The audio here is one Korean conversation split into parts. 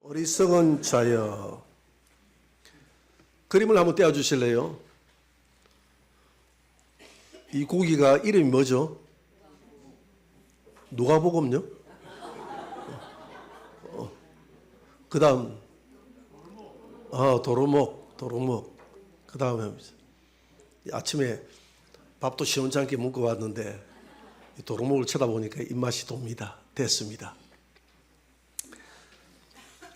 어리석은 자여. 그림을 한번 떼어주실래요? 이 고기가 이름이 뭐죠? 누가복음요? 그 다음 도루묵. 그 다음에 아침에 밥도 시원찮게 먹고 왔는데 도루묵을 쳐다보니까 입맛이 돕니다. 됐습니다.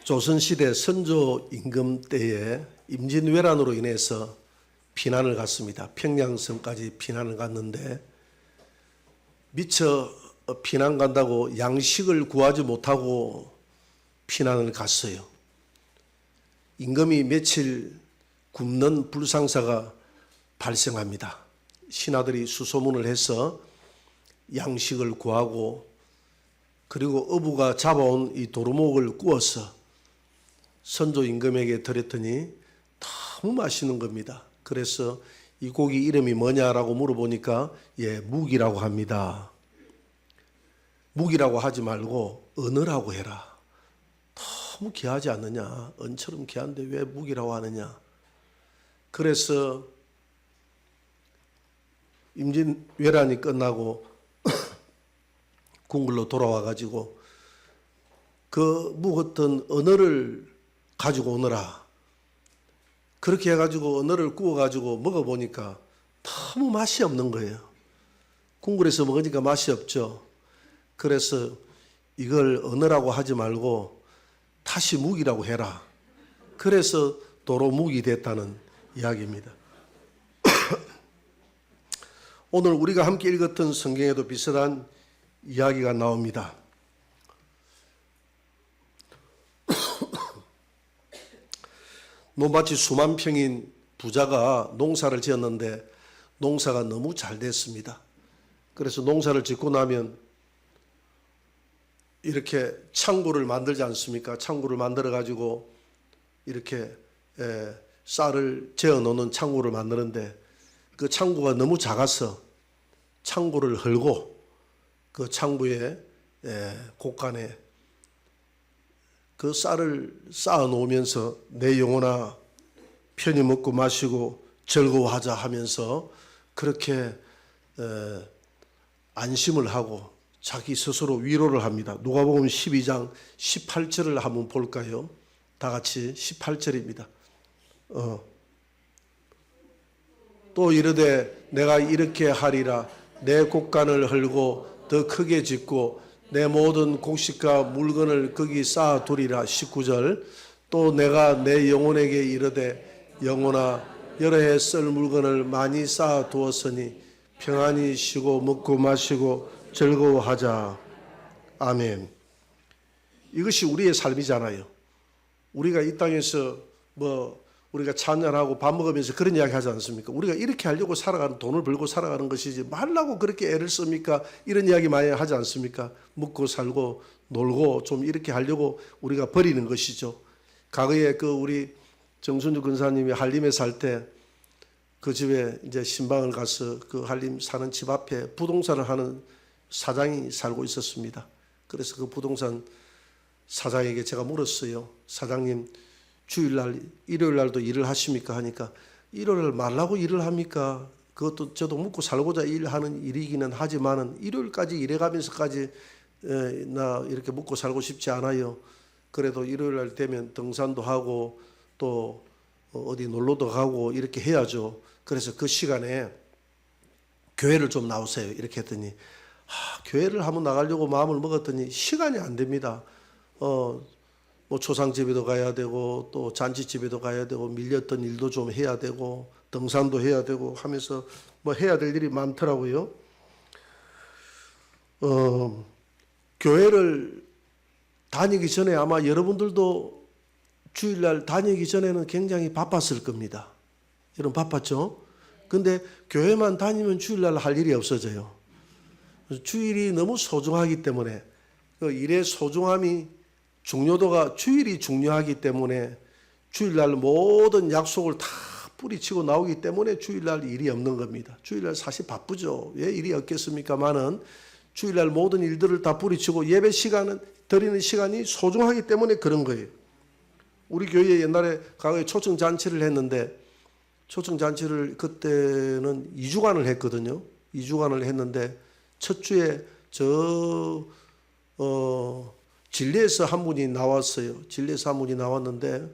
조선시대 선조 임금 때에 임진왜란으로 인해서 피난을 갔습니다. 평양성까지 피난을 갔는데 미처 피난 간다고 양식을 구하지 못하고 피난을 갔어요. 임금이 며칠 굶는 불상사가 발생합니다. 신하들이 수소문을 해서 양식을 구하고 그리고 어부가 잡아온 이 도루묵을 구워서 선조 임금에게 드렸더니 너무 맛있는 겁니다. 그래서 이 고기 이름이 뭐냐라고 물어보니까 묵이라고 합니다. 묵이라고 하지 말고 은어라고 해라. 너무 귀하지 않느냐? 은처럼 귀한데 왜 묵이라고 하느냐? 그래서 임진왜란이 끝나고 궁궐로 돌아와 가지고 그 묵었던 언어를 가지고 오너라. 그렇게 해가지고 언어를 구워가지고 먹어보니까 너무 맛이 없는 거예요. 궁궐에서 먹으니까 맛이 없죠. 그래서 이걸 언어라고 하지 말고 다시 묵이라고 해라. 그래서 도루묵이 됐다는 이야기입니다. 오늘 우리가 함께 읽었던 성경에도 비슷한 이야기가 나옵니다. 논밭이 수만 평인 부자가 농사를 지었는데 농사가 너무 잘 됐습니다. 그래서 농사를 짓고 나면 이렇게 창고를 만들지 않습니까? 창고를 만들어 가지고 이렇게 쌀을 재어 놓는 창고를 만드는데 그 창고가 너무 작아서 창고를 헐고 그 창고에 곳간에 그 쌀을 쌓아 놓으면서 내 영혼아 편히 먹고 마시고 즐거워하자 하면서 그렇게 안심을 하고 자기 스스로 위로를 합니다. 누가복음 12장 18절을 한번 볼까요? 다 같이 18절입니다. 또 이르되 내가 이렇게 하리라. 내 곳간을 헐고 더 크게 짓고 내 모든 곡식과 물건을 거기 쌓아 두리라. 19절. 또 내가 내 영혼에게 이르되 영혼아 여러 해 쓸 물건을 많이 쌓아 두었으니 평안히 쉬고 먹고 마시고 즐거워하자. 아멘. 이것이 우리의 삶이잖아요. 우리가 이 땅에서 우리가 찬양하고 밥 먹으면서 그런 이야기 하지 않습니까? 우리가 이렇게 하려고 살아가는, 돈을 벌고 살아가는 것이지 말라고 그렇게 애를 씁니까? 이런 이야기 많이 하지 않습니까? 먹고 살고 놀고 좀 이렇게 하려고 우리가 버리는 것이죠. 과거에 우리 정순주 근사님이 한림에 살 때 그 집에 이제 신방을 가서 그 한림 사는 집 앞에 부동산을 하는 사장이 살고 있었습니다. 그래서 그 부동산 사장에게 제가 물었어요. 사장님, 주일날, 일요일날도 일을 하십니까? 하니까 일요일 말라고 일을 합니까? 그것도 저도 먹고 살고자 일하는 일이기는 하지만은 일요일까지 일해가면서까지 나 이렇게 먹고 살고 싶지 않아요. 그래도 일요일날 되면 등산도 하고 또 어디 놀러도 가고 이렇게 해야죠. 그래서 그 시간에 교회를 좀 나오세요. 이렇게 했더니 교회를 한번 나가려고 마음을 먹었더니 시간이 안 됩니다. 초상집에도 가야 되고 또 잔치집에도 가야 되고 밀렸던 일도 좀 해야 되고 등산도 해야 되고 하면서 해야 될 일이 많더라고요. 교회를 다니기 전에 아마 여러분들도 주일날 다니기 전에는 굉장히 바빴을 겁니다. 여러분 바빴죠? 근데 교회만 다니면 주일날 할 일이 없어져요. 주일이 너무 소중하기 때문에 그 일의 소중함이 중요도가 주일이 중요하기 때문에 주일날 모든 약속을 다 뿌리치고 나오기 때문에 주일날 일이 없는 겁니다. 주일날 사실 바쁘죠. 왜 일이 없겠습니까마는 주일날 모든 일들을 다 뿌리치고 예배 시간은 드리는 시간이 소중하기 때문에 그런 거예요. 우리 교회에 옛날에 과거에 초청잔치를 했는데 초청잔치를 그때는 2주간을 했거든요. 2주간을 했는데 첫 주에 진리에서 한 분이 나왔어요. 진리에서 한 분이 나왔는데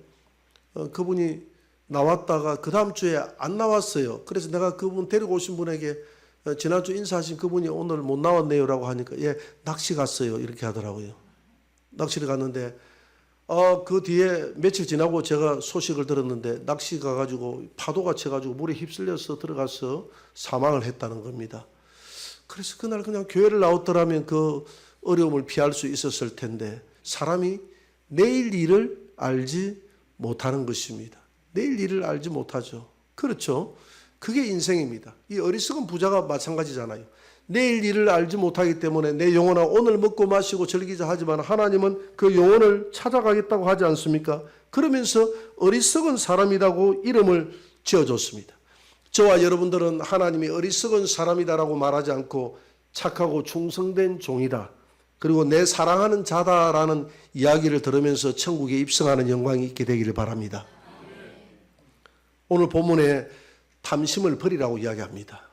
그분이 나왔다가 그 다음 주에 안 나왔어요. 그래서 내가 그분 데리고 오신 분에게 지난주 인사하신 그분이 오늘 못 나왔네요 라고 하니까 예, 낚시 갔어요 이렇게 하더라고요. 낚시를 갔는데 그 뒤에 며칠 지나고 제가 소식을 들었는데 낚시 가가지고 파도가 쳐가지고 물에 휩쓸려서 들어가서 사망을 했다는 겁니다. 그래서 그날 그냥 교회를 나왔더라면 그 어려움을 피할 수 있었을 텐데 사람이 내일 일을 알지 못하는 것입니다. 내일 일을 알지 못하죠. 그렇죠. 그게 인생입니다. 이 어리석은 부자가 마찬가지잖아요. 내일 일을 알지 못하기 때문에 내 영혼아 오늘 먹고 마시고 즐기자 하지만 하나님은 그 영혼을 찾아가겠다고 하지 않습니까? 그러면서 어리석은 사람이라고 이름을 지어줬습니다. 저와 여러분들은 하나님이 어리석은 사람이다라고 말하지 않고 착하고 충성된 종이다. 그리고 내 사랑하는 자다라는 이야기를 들으면서 천국에 입성하는 영광이 있게 되기를 바랍니다. 오늘 본문에 탐심을 버리라고 이야기합니다.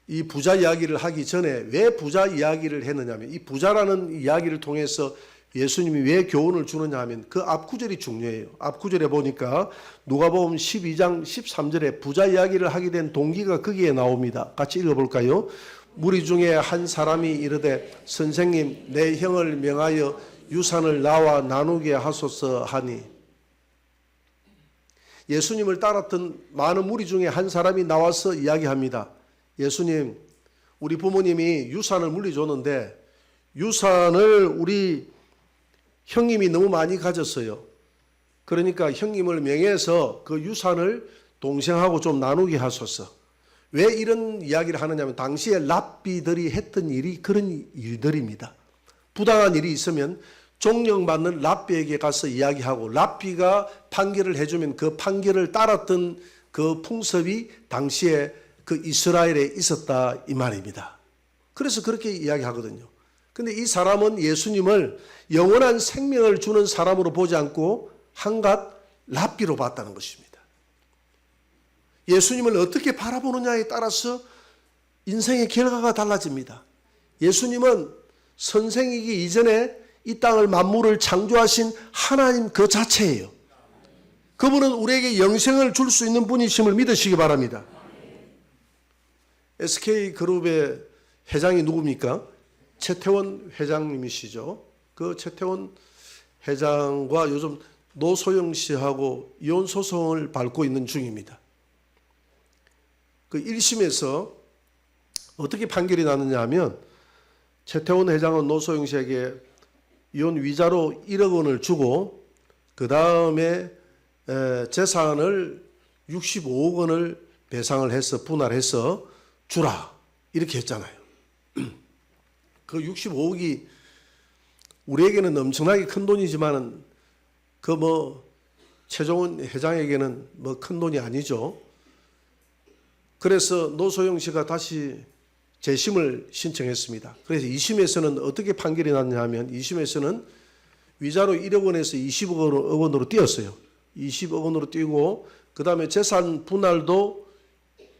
이 부자 이야기를 하기 전에 왜 부자 이야기를 했느냐면 이 부자라는 이야기를 통해서 예수님이 왜 교훈을 주느냐 하면 그 앞구절이 중요해요. 앞구절에 보니까 누가복음 12장 13절에 부자 이야기를 하게 된 동기가 거기에 나옵니다. 같이 읽어볼까요? 무리 중에 한 사람이 이르되 선생님 내 형을 명하여 유산을 나와 나누게 하소서 하니 예수님을 따랐던 많은 무리 중에 한 사람이 나와서 이야기합니다. 예수님, 우리 부모님이 유산을 물려줬는데 유산을 우리 형님이 너무 많이 가졌어요. 그러니까 형님을 명해서 그 유산을 동생하고 좀 나누게 하소서. 왜 이런 이야기를 하느냐면 당시에 랍비들이 했던 일이 그런 일들입니다. 부당한 일이 있으면 종령받는 랍비에게 가서 이야기하고 랍비가 판결을 해주면 그 판결을 따랐던 그 풍습이 당시에 그 이스라엘에 있었다 이 말입니다. 그래서 그렇게 이야기하거든요. 근데 이 사람은 예수님을 영원한 생명을 주는 사람으로 보지 않고 한갓 랍비로 봤다는 것입니다. 예수님을 어떻게 바라보느냐에 따라서 인생의 결과가 달라집니다. 예수님은 선생이기 이전에 이 땅을 만물을 창조하신 하나님 그 자체예요. 그분은 우리에게 영생을 줄 수 있는 분이심을 믿으시기 바랍니다. SK그룹의 회장이 누굽니까? 최태원 회장님이시죠. 그 최태원 회장과 요즘 노소영 씨하고 이혼 소송을 밟고 있는 중입니다. 그 1심에서 어떻게 판결이 났느냐 하면 최태원 회장은 노소영 씨에게 이혼 위자료 1억 원을 주고 그 다음에 재산을 65억 원을 배상을 해서 분할해서 주라 이렇게 했잖아요. 그 65억이 우리에게는 엄청나게 큰 돈이지만은 그 최종원 회장에게는 큰 돈이 아니죠. 그래서 노소영 씨가 다시 재심을 신청했습니다. 그래서 2심에서는 어떻게 판결이 났냐 하면 2심에서는 위자료 1억 원에서 20억 원으로 뛰었어요. 20억 원으로 뛰고 그 다음에 재산 분할도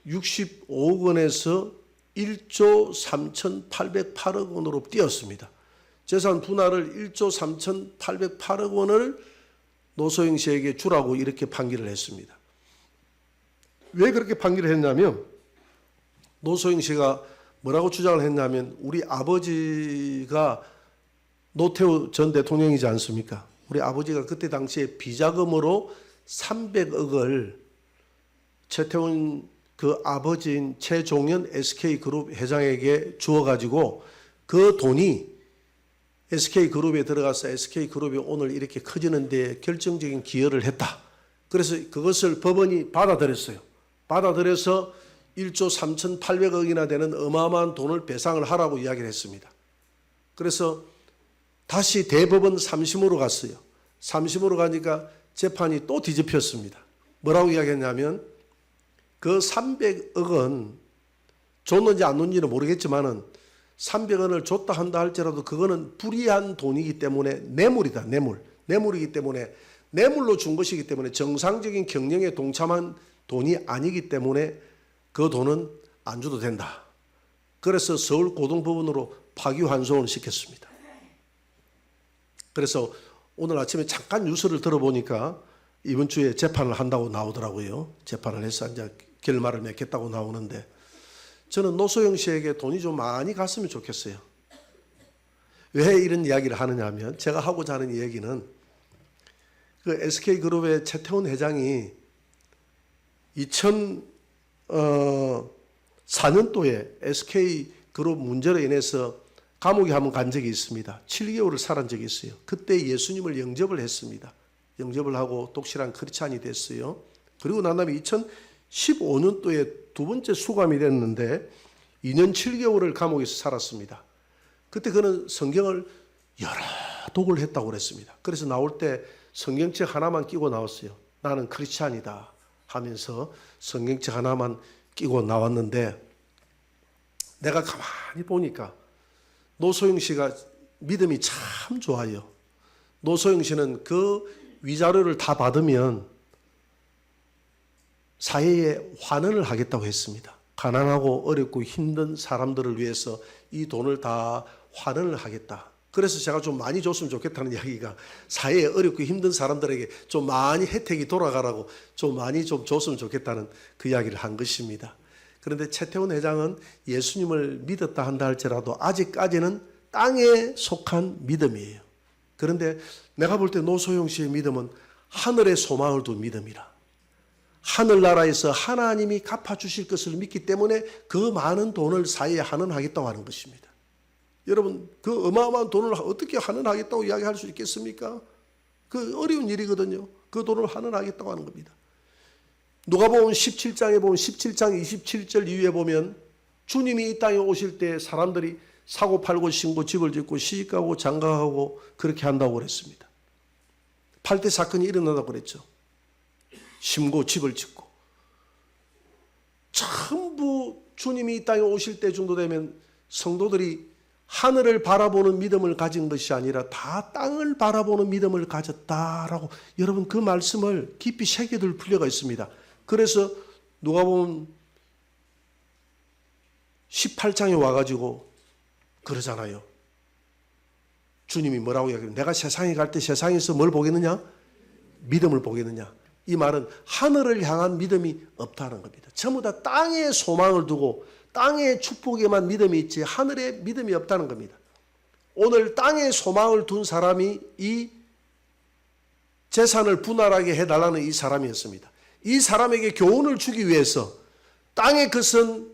65억 원에서 1조 3,808억 원으로 뛰었습니다. 재산 분할을 1조 3,808억 원을 노소영 씨에게 주라고 이렇게 판결을 했습니다. 왜 그렇게 판결을 했냐면 노소영 씨가 뭐라고 주장을 했냐면 우리 아버지가 노태우 전 대통령이지 않습니까? 우리 아버지가 그때 당시에 비자금으로 300억을 최태원 그 아버지인 최종현 SK그룹 회장에게 주어가지고 그 돈이 SK그룹에 들어가서 SK그룹이 오늘 이렇게 커지는 데 결정적인 기여를 했다. 그래서 그것을 법원이 받아들였어요. 받아들여서 1조 3,800억이나 되는 어마어마한 돈을 배상을 하라고 이야기를 했습니다. 그래서 다시 대법원 3심으로 갔어요. 3심으로 가니까 재판이 또 뒤집혔습니다. 뭐라고 이야기했냐면 그 300억은 줬는지 안 줬는지는 모르겠지만은 300원을 줬다 한다 할지라도 그거는 불이한 돈이기 때문에 뇌물이다. 뇌물이기 때문에 뇌물로 준 것이기 때문에 정상적인 경영에 동참한 돈이 아니기 때문에 그 돈은 안 줘도 된다. 그래서 서울고등법원으로 파기환송을 시켰습니다. 그래서 오늘 아침에 잠깐 뉴스를 들어보니까 이번 주에 재판을 한다고 나오더라고요. 재판을 해서 이제 결말을 맺겠다고 나오는데, 저는 노소영 씨에게 돈이 좀 많이 갔으면 좋겠어요. 왜 이런 이야기를 하느냐 하면, 제가 하고자 하는 얘기는 그 SK그룹의 최태원 회장이 2004년도에 SK그룹 문제로 인해서 감옥에 한번 간 적이 있습니다. 7개월을 살은 적이 있어요. 그때 예수님을 영접을 했습니다. 영접을 하고 독실한 크리스찬이 됐어요. 그리고 난 다음에 2015년도에 두 번째 수감이 됐는데 2년 7개월을 감옥에서 살았습니다. 그때 그는 성경을 여러 독을 했다고 그랬습니다. 그래서 나올 때 성경책 하나만 끼고 나왔어요. 나는 크리스찬이다 하면서 성경책 하나만 끼고 나왔는데, 내가 가만히 보니까 노소영 씨가 믿음이 참 좋아요. 노소영 씨는 그 위자료를 다 받으면 사회에 환원을 하겠다고 했습니다. 가난하고 어렵고 힘든 사람들을 위해서 이 돈을 다 환원을 하겠다. 그래서 제가 좀 많이 줬으면 좋겠다는 이야기가, 사회에 어렵고 힘든 사람들에게 좀 많이 혜택이 돌아가라고 좀 많이 좀 줬으면 좋겠다는 그 이야기를 한 것입니다. 그런데 최태원 회장은 예수님을 믿었다 한다 할지라도 아직까지는 땅에 속한 믿음이에요. 그런데 내가 볼 때 노소영 씨의 믿음은 하늘의 소망을 둔 믿음이라. 하늘나라에서 하나님이 갚아주실 것을 믿기 때문에 그 많은 돈을 사회에 환원하겠다고 하는 것입니다. 여러분, 그 어마어마한 돈을 어떻게 환원하겠다고 이야기할 수 있겠습니까? 그 어려운 일이거든요. 그 돈을 환원하겠다고 하는 겁니다. 누가복음 17장에 보면 17장 27절 이후에 보면 주님이 이 땅에 오실 때 사람들이 사고 팔고 신고 집을 짓고 시집가고 장가가고 그렇게 한다고 그랬습니다. 8대 사건이 일어나다고 그랬죠. 심고 집을 짓고 전부 주님이 이 땅에 오실 때 정도 되면 성도들이 하늘을 바라보는 믿음을 가진 것이 아니라 다 땅을 바라보는 믿음을 가졌다라고, 여러분 그 말씀을 깊이 새겨둘 필요가 있습니다. 그래서 누가복음 18장에 와가지고 그러잖아요. 주님이 뭐라고 이야기해요? 내가 세상에 갈 때 세상에서 뭘 보겠느냐? 믿음을 보겠느냐? 이 말은 하늘을 향한 믿음이 없다는 겁니다. 전부 다 땅의 소망을 두고 땅의 축복에만 믿음이 있지 하늘에 믿음이 없다는 겁니다. 오늘 땅의 소망을 둔 사람이 이 재산을 분할하게 해달라는 이 사람이었습니다. 이 사람에게 교훈을 주기 위해서 땅의 것은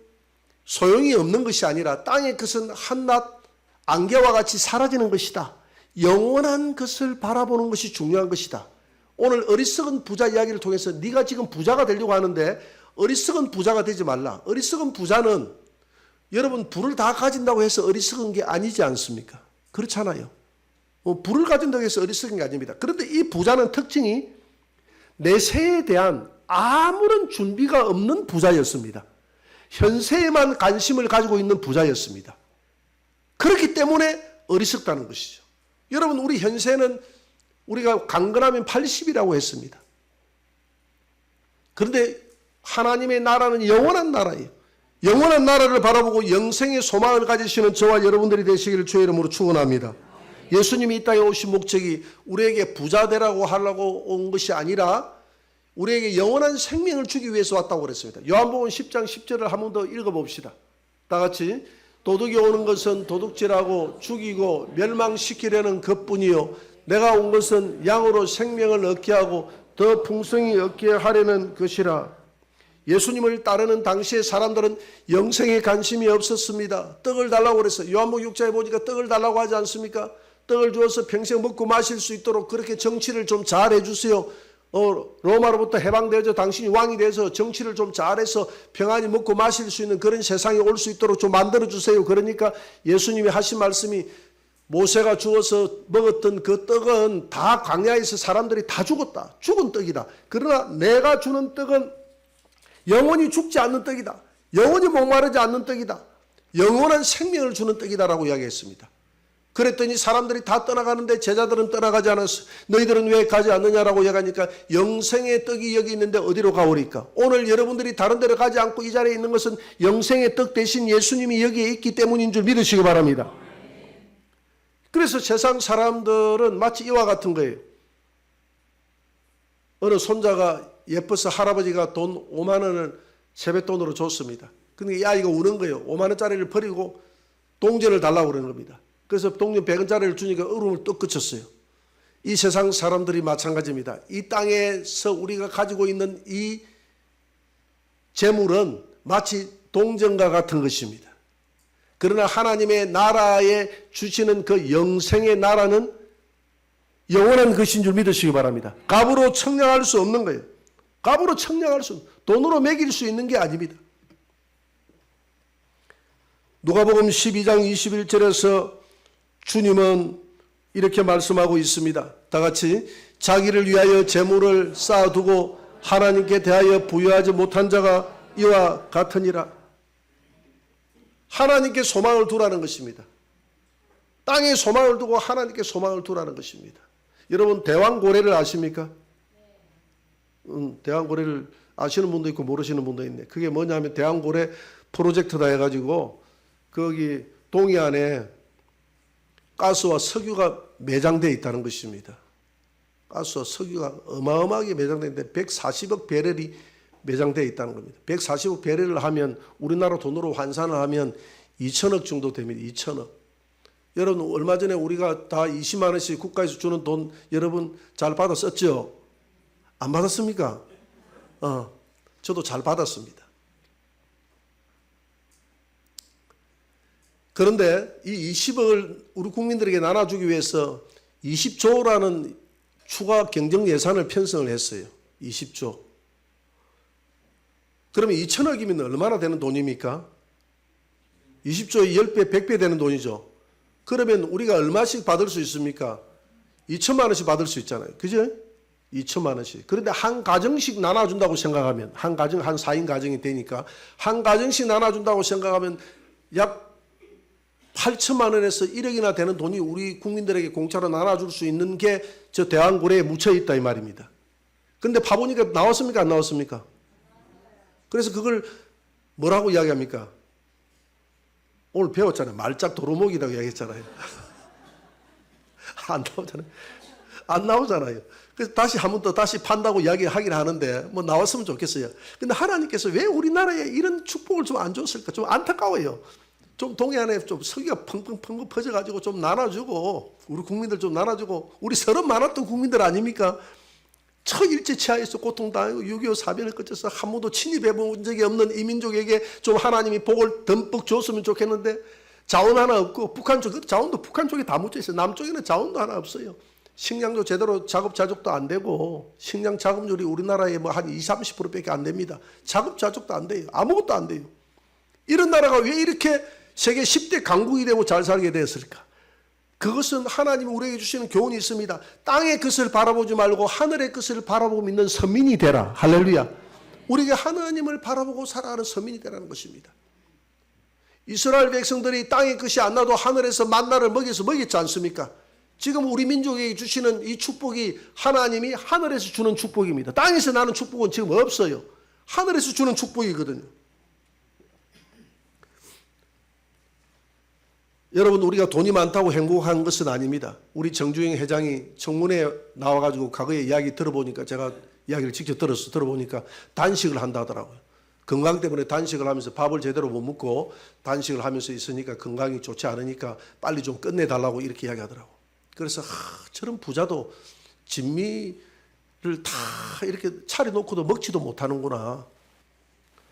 소용이 없는 것이 아니라 땅의 것은 한낱 안개와 같이 사라지는 것이다. 영원한 것을 바라보는 것이 중요한 것이다. 오늘 어리석은 부자 이야기를 통해서 네가 지금 부자가 되려고 하는데 어리석은 부자가 되지 말라. 어리석은 부자는 여러분 부를 다 가진다고 해서 어리석은 게 아니지 않습니까? 그렇잖아요. 부를 가진다고 해서 어리석은 게 아닙니다. 그런데 이 부자는 특징이 내세에 대한 아무런 준비가 없는 부자였습니다. 현세에만 관심을 가지고 있는 부자였습니다. 그렇기 때문에 어리석다는 것이죠. 여러분, 우리 현세는 우리가 강건하면 80이라고 했습니다. 그런데 하나님의 나라는 영원한 나라예요. 영원한 나라를 바라보고 영생의 소망을 가지시는 저와 여러분들이 되시기를 주의 이름으로 축원합니다. 예수님이 이 땅에 오신 목적이 우리에게 부자 되라고 하려고 온 것이 아니라 우리에게 영원한 생명을 주기 위해서 왔다고 그랬습니다. 요한복음 10장 10절을 한 번 더 읽어봅시다. 다 같이. 도둑이 오는 것은 도둑질하고 죽이고 멸망시키려는 것뿐이요 내가 온 것은 양으로 생명을 얻게 하고 더 풍성히 얻게 하려는 것이라. 예수님을 따르는 당시의 사람들은 영생에 관심이 없었습니다. 떡을 달라고 그랬어요. 요한복음 6장에 보니까 떡을 달라고 하지 않습니까? 떡을 주어서 평생 먹고 마실 수 있도록 그렇게 정치를 좀 잘 해주세요. 로마로부터 해방되어서 당신이 왕이 돼서 정치를 좀 잘해서 평안히 먹고 마실 수 있는 그런 세상이 올 수 있도록 좀 만들어주세요. 그러니까 예수님이 하신 말씀이 모세가 주어서 먹었던 그 떡은 다 광야에서 사람들이 다 죽었다. 죽은 떡이다. 그러나 내가 주는 떡은 영원히 죽지 않는 떡이다. 영원히 목마르지 않는 떡이다. 영원한 생명을 주는 떡이다라고 이야기했습니다. 그랬더니 사람들이 다 떠나가는데 제자들은 떠나가지 않았어. 너희들은 왜 가지 않느냐라고 얘기하니까 영생의 떡이 여기 있는데 어디로 가오리까? 오늘 여러분들이 다른 데로 가지 않고 이 자리에 있는 것은 영생의 떡 대신 예수님이 여기에 있기 때문인 줄 믿으시기 바랍니다. 그래서 세상 사람들은 마치 이와 같은 거예요. 어느 손자가 예뻐서 할아버지가 돈 5만 원을 세뱃돈으로 줬습니다. 근데 이 아이가 우는 거예요. 5만 원짜리를 버리고 동전을 달라고 그러는 겁니다. 그래서 동전 100원짜리를 주니까 울음을 뚝 그쳤어요. 이 세상 사람들이 마찬가지입니다. 이 땅에서 우리가 가지고 있는 이 재물은 마치 동전과 같은 것입니다. 그러나 하나님의 나라에 주시는 그 영생의 나라는 영원한 것인 줄 믿으시기 바랍니다. 값으로 청량할 수 없는 거예요. 값으로 청량할 수 없는, 돈으로 매길 수 있는 게 아닙니다. 누가복음 12장 21절에서 주님은 이렇게 말씀하고 있습니다. 다 같이 자기를 위하여 재물을 쌓아두고 하나님께 대하여 부여하지 못한 자가 이와 같으니라. 하나님께 소망을 두라는 것입니다. 땅에 소망을 두고 하나님께 소망을 두라는 것입니다. 여러분 대왕고래를 아십니까? 대왕고래를 아시는 분도 있고 모르시는 분도 있네. 그게 뭐냐면 대왕고래 프로젝트다 해가지고 거기 동해안에 가스와 석유가 매장되어 있다는 것입니다. 가스와 석유가 어마어마하게 매장되어 있는데 140억 배럴이 매장되어 있다는 겁니다. 140억 배럴을 하면 우리나라 돈으로 환산을 하면 2천억 정도 됩니다. 2천억. 여러분 얼마 전에 우리가 다 20만 원씩 국가에서 주는 돈 여러분 잘 받아 썼죠? 안 받았습니까? 저도 잘 받았습니다. 그런데 이 20억을 우리 국민들에게 나눠주기 위해서 20조라는 추가 경정 예산을 편성을 했어요. 20조. 그러면 2천억이면 얼마나 되는 돈입니까? 20조에 10배, 100배 되는 돈이죠. 그러면 우리가 얼마씩 받을 수 있습니까? 2천만 원씩 받을 수 있잖아요. 그죠? 2천만 원씩. 그런데 한 가정씩 나눠준다고 생각하면, 한 가정, 한 4인 가정이 되니까, 한 가정씩 나눠준다고 생각하면 약 8천만 원에서 1억이나 되는 돈이 우리 국민들에게 공짜로 나눠줄 수 있는 게 저 대왕고래에 묻혀있다 이 말입니다. 그런데 봐보니까 나왔습니까? 안 나왔습니까? 그래서 그걸 뭐라고 이야기합니까? 오늘 배웠잖아요. 말짝 도루묵이라고 이야기했잖아요. 안 나오잖아요. 안 나오잖아요. 그래서 다시 한 번 더 다시 판다고 이야기하긴 하는데 뭐 나왔으면 좋겠어요. 근데 하나님께서 왜 우리나라에 이런 축복을 좀 안 줬을까? 좀 안타까워요. 좀 동해안에 좀 석유가 펑펑 퍼져가지고 좀 나눠주고 우리 국민들 좀 나눠주고 우리 서로 많았던 국민들 아닙니까? 처일제치하에서 고통당하고 6.25 사변을 거쳐서 한 번도 침입해본 적이 없는 이 민족에게 좀 하나님이 복을 듬뿍 줬으면 좋겠는데 자원 하나 없고 북한 쪽 자원도 북한 쪽에 다 묻혀 있어요. 남쪽에는 자원도 하나 없어요. 식량도 제대로 자급자족도 안 되고 식량 자급률이 우리나라에 뭐 한 20-30%밖에 안 됩니다. 자급자족도 안 돼요. 아무것도 안 돼요. 이런 나라가 왜 이렇게 세계 10대 강국이 되고 잘 살게 되었을까? 그것은 하나님이 우리에게 주시는 교훈이 있습니다. 땅의 것을 바라보지 말고 하늘의 것을 바라보고 믿는 서민이 되라. 할렐루야. 우리에게 하나님을 바라보고 살아가는 서민이 되라는 것입니다. 이스라엘 백성들이 땅의 것이 안 나도 하늘에서 만나를 먹여서 먹였지 않습니까? 지금 우리 민족에게 주시는 이 축복이 하나님이 하늘에서 주는 축복입니다. 땅에서 나는 축복은 지금 없어요. 하늘에서 주는 축복이거든요. 여러분 우리가 돈이 많다고 행복한 것은 아닙니다. 우리 정주영 회장이 청문회에 나와가지고 과거에 이야기 들어보니까 제가 이야기를 직접 들어보니까 단식을 한다 하더라고요. 건강 때문에 단식을 하면서 밥을 제대로 못 먹고 단식을 하면서 있으니까 건강이 좋지 않으니까 빨리 좀 끝내달라고 이렇게 이야기하더라고요. 그래서 저런 부자도 진미를 다 이렇게 차려놓고도 먹지도 못하는구나.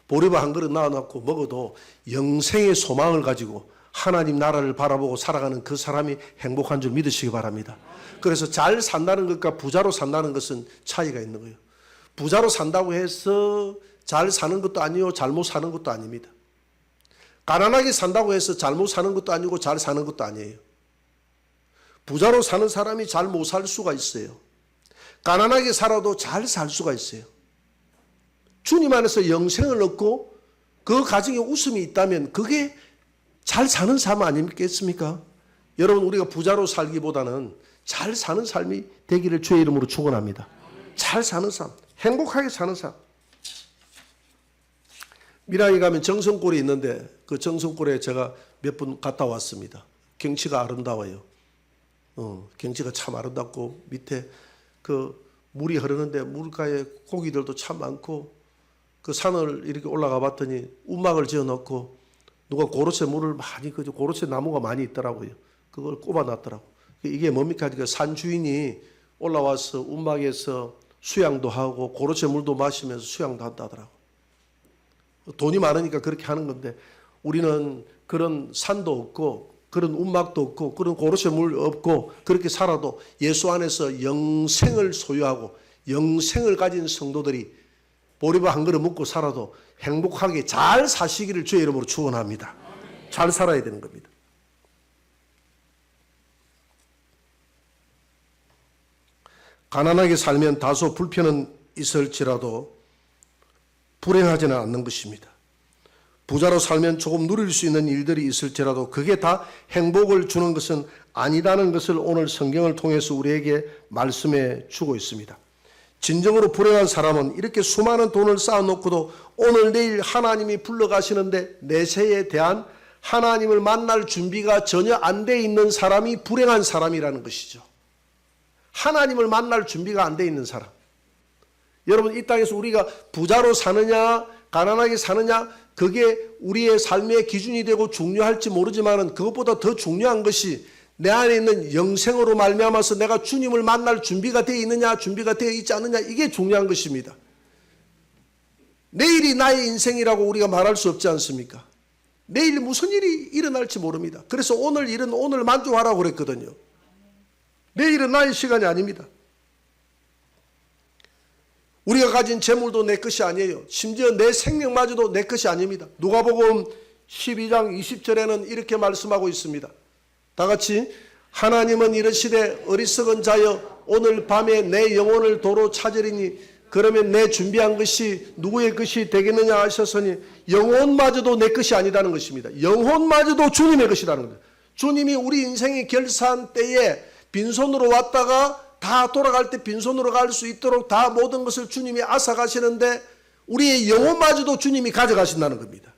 보리밥 한 그릇 놔놓고 먹어도 영생의 소망을 가지고 하나님 나라를 바라보고 살아가는 그 사람이 행복한 줄 믿으시기 바랍니다. 그래서 잘 산다는 것과 부자로 산다는 것은 차이가 있는 거예요. 부자로 산다고 해서 잘 사는 것도 아니요 잘못 사는 것도 아닙니다. 가난하게 산다고 해서 잘못 사는 것도 아니고 잘 사는 것도 아니에요. 부자로 사는 사람이 잘 못 살 수가 있어요. 가난하게 살아도 잘 살 수가 있어요. 주님 안에서 영생을 얻고 그 가정에 웃음이 있다면 그게 잘 사는 삶 아니겠습니까? 여러분, 우리가 부자로 살기보다는 잘 사는 삶이 되기를 주의 이름으로 축원합니다. 잘 사는 삶, 행복하게 사는 삶. 밀양에 가면 정성골이 있는데 그 정성골에 제가 몇 번 갔다 왔습니다. 경치가 아름다워요. 경치가 참 아름답고 밑에 그 물이 흐르는데 물가에 고기들도 참 많고 그 산을 이렇게 올라가 봤더니 움막을 지어 놓고 누가 고로쇠 물을 많이 고로쇠 나무가 많이 있더라고요. 그걸 꼽아 놨더라고. 이게 뭡니까? 그 산 주인이 올라와서 움막에서 수양도 하고 고로쇠 물도 마시면서 수양도 한다더라고. 돈이 많으니까 그렇게 하는 건데 우리는 그런 산도 없고 그런 움막도 없고 그런 고로쇠 물 없고 그렇게 살아도 예수 안에서 영생을 소유하고 영생을 가진 성도들이 보리밥 한 그릇 먹고 살아도 행복하게 잘 사시기를 주의 이름으로 축원합니다. 잘 살아야 되는 겁니다. 가난하게 살면 다소 불편은 있을지라도 불행하지는 않는 것입니다. 부자로 살면 조금 누릴 수 있는 일들이 있을지라도 그게 다 행복을 주는 것은 아니라는 것을 오늘 성경을 통해서 우리에게 말씀해 주고 있습니다. 진정으로 불행한 사람은 이렇게 수많은 돈을 쌓아놓고도 오늘 내일 하나님이 불러가시는데 내세에 대한 하나님을 만날 준비가 전혀 안 돼 있는 사람이 불행한 사람이라는 것이죠. 하나님을 만날 준비가 안 돼 있는 사람. 여러분, 이 땅에서 우리가 부자로 사느냐 가난하게 사느냐 그게 우리의 삶의 기준이 되고 중요할지 모르지만 그것보다 더 중요한 것이 내 안에 있는 영생으로 말미암아서 내가 주님을 만날 준비가 되어 있느냐 준비가 되어 있지 않느냐 이게 중요한 것입니다. 내일이 나의 인생이라고 우리가 말할 수 없지 않습니까? 내일 무슨 일이 일어날지 모릅니다. 그래서 오늘 일은 오늘 만족하라고 그랬거든요. 내일은 나의 시간이 아닙니다. 우리가 가진 재물도 내 것이 아니에요. 심지어 내 생명마저도 내 것이 아닙니다. 누가복음 12장 20절에는 이렇게 말씀하고 있습니다. 다 같이 하나님은 이르시되 어리석은 자여 오늘 밤에 내 영혼을 도로 찾으리니 그러면 내 준비한 것이 누구의 것이 되겠느냐 하셨으니 영혼마저도 내 것이 아니라는 것입니다. 영혼마저도 주님의 것이라는 거예요. 주님이 우리 인생의 결산 때에 빈손으로 왔다가 다 돌아갈 때 빈손으로 갈 수 있도록 다 모든 것을 주님이 앗아가시는데 우리의 영혼마저도 주님이 가져가신다는 겁니다.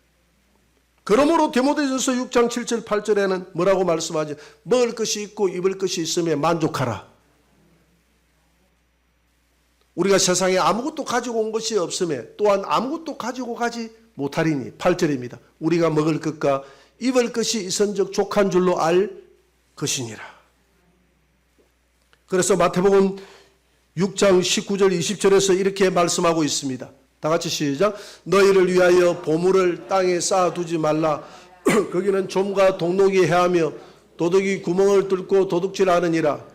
그러므로 디모데전서 6장 7절 8절에는 뭐라고 말씀하죠? 먹을 것이 있고 입을 것이 있으면 만족하라. 우리가 세상에 아무것도 가지고 온 것이 없음에 또한 아무것도 가지고 가지 못하리니 8절입니다. 우리가 먹을 것과 입을 것이 있은즉 족한 줄로 알 것이니라. 그래서 마태복음 6장 19절 20절에서 이렇게 말씀하고 있습니다. 다 같이 시작. 너희를 위하여 보물을 땅에 쌓아두지 말라. 거기는 좀과 동록이 해하며 도둑이 구멍을 뚫고 도둑질하느니라.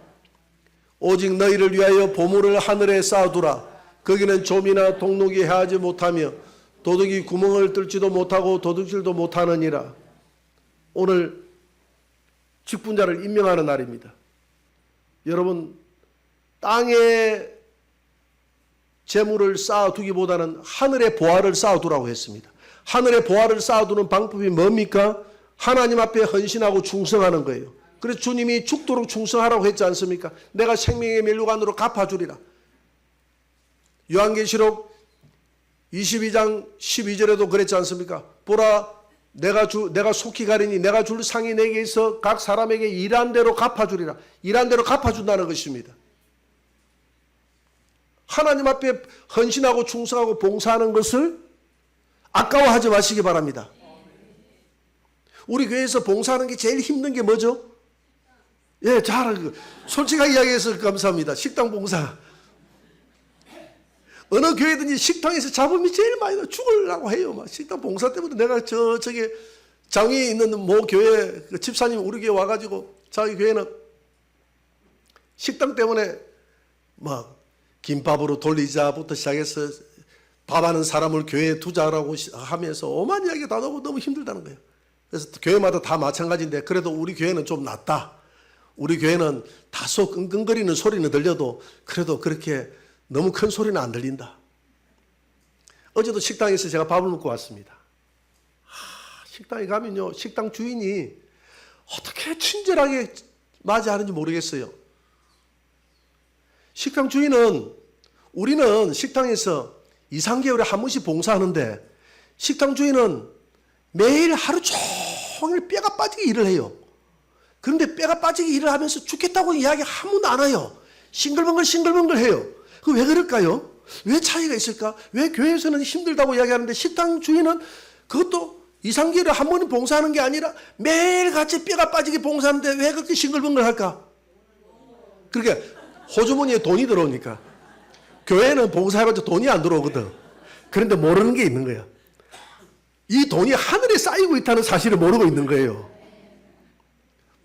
오직 너희를 위하여 보물을 하늘에 쌓아두라. 거기는 좀이나 동록이 해하지 못하며 도둑이 구멍을 뚫지도 못하고 도둑질도 못하느니라. 오늘 직분자를 임명하는 날입니다. 여러분, 땅에 재물을 쌓아두기보다는 하늘의 보화를 쌓아두라고 했습니다. 하늘의 보화를 쌓아두는 방법이 뭡니까? 하나님 앞에 헌신하고 충성하는 거예요. 그래서 주님이 죽도록 충성하라고 했지 않습니까? 내가 생명의 면류관으로 갚아주리라. 요한계시록 22장 12절에도 그랬지 않습니까? 보라, 내가 속히 가리니 내가 줄 상이 내게 있어 각 사람에게 일한 대로 갚아주리라. 일한 대로 갚아준다는 것입니다. 하나님 앞에 헌신하고 충성하고 봉사하는 것을 아까워하지 마시기 바랍니다. 우리 교회에서 봉사하는 게 제일 힘든 게 뭐죠? 예, 솔직하게 이야기해서 감사합니다. 식당 봉사. 어느 교회든지 식당에서 잡음이 제일 많이 나 죽으려고 해요. 막 식당 봉사 때문에 내가 저기 장위에 있는 모 교회 그 집사님 우리 교회 와가지고 자기 교회는 식당 때문에 막 김밥으로 돌리자부터 시작해서 밥하는 사람을 교회에 두자라고 하면서 오만 이야기가 다 너무 힘들다는 거예요. 그래서 교회마다 다 마찬가지인데 그래도 우리 교회는 좀 낫다. 우리 교회는 다소 끙끙거리는 소리는 들려도 그래도 그렇게 너무 큰 소리는 안 들린다. 어제도 식당에서 제가 밥을 먹고 왔습니다. 식당에 가면요, 식당 주인이 어떻게 친절하게 맞이하는지 모르겠어요. 식당 주인은, 우리는 식당에서 2, 3개월에 한 번씩 봉사하는데 식당 주인은 매일 하루 종일 뼈가 빠지게 일을 해요. 그런데 뼈가 빠지게 일을 하면서 죽겠다고 이야기 한 번도 안 해요. 싱글벙글 해요. 그 왜 그럴까요? 왜 차이가 있을까? 왜 교회에서는 힘들다고 이야기하는데 식당 주인은 그것도 2, 3개월에 한 번은 봉사하는 게 아니라 매일같이 뼈가 빠지게 봉사하는데 왜 그렇게 싱글벙글 할까? 그러니까 호주머니에 돈이 들어오니까. 교회는 봉사해봤자 돈이 안 들어오거든. 그런데 모르는 게 있는 거야. 이 돈이 하늘에 쌓이고 있다는 사실을 모르고 있는 거예요.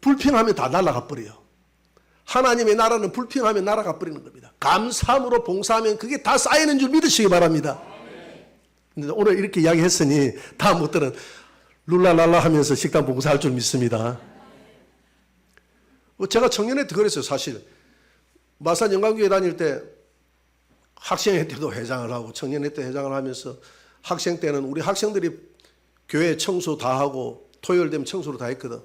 불평하면 다 날아가 버려요. 하나님의 나라는 불평하면 날아가 버리는 겁니다. 감사함으로 봉사하면 그게 다 쌓이는 줄 믿으시기 바랍니다. 근데 오늘 이렇게 이야기했으니 다음부터는 룰라랄라 하면서 식당 봉사할 줄 믿습니다. 제가 청년회 때 그랬어요. 사실 마산 영광교회 다닐 때 학생회 때도 회장을 하고 청년회 때 회장을 하면서 학생 때는 우리 학생들이 교회 청소 다 하고 토요일 되면 청소를 다 했거든.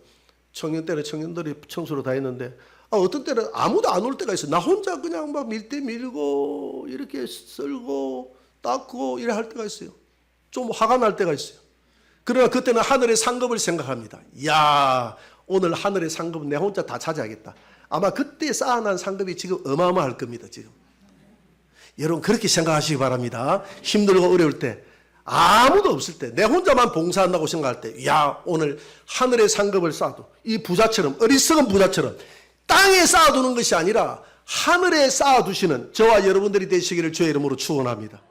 청년 때는 청년들이 청소를 다 했는데 어떤 때는 아무도 안 올 때가 있어. 나 혼자 그냥 막 밀대 밀고 이렇게 썰고 닦고 이래 할 때가 있어요. 좀 화가 날 때가 있어요. 그러나 그때는 하늘의 상급을 생각합니다. 이야, 오늘 하늘의 상급은 내 혼자 다 차지하겠다. 아마 그때 쌓아난 상급이 지금 어마어마할 겁니다. 지금 여러분 그렇게 생각하시기 바랍니다. 힘들고 어려울 때, 아무도 없을 때, 내 혼자만 봉사한다고 생각할 때, 야, 오늘 하늘의 상급을 쌓아도, 이 부자처럼, 어리석은 부자처럼 땅에 쌓아두는 것이 아니라 하늘에 쌓아두시는 저와 여러분들이 되시기를 주의 이름으로 축원합니다.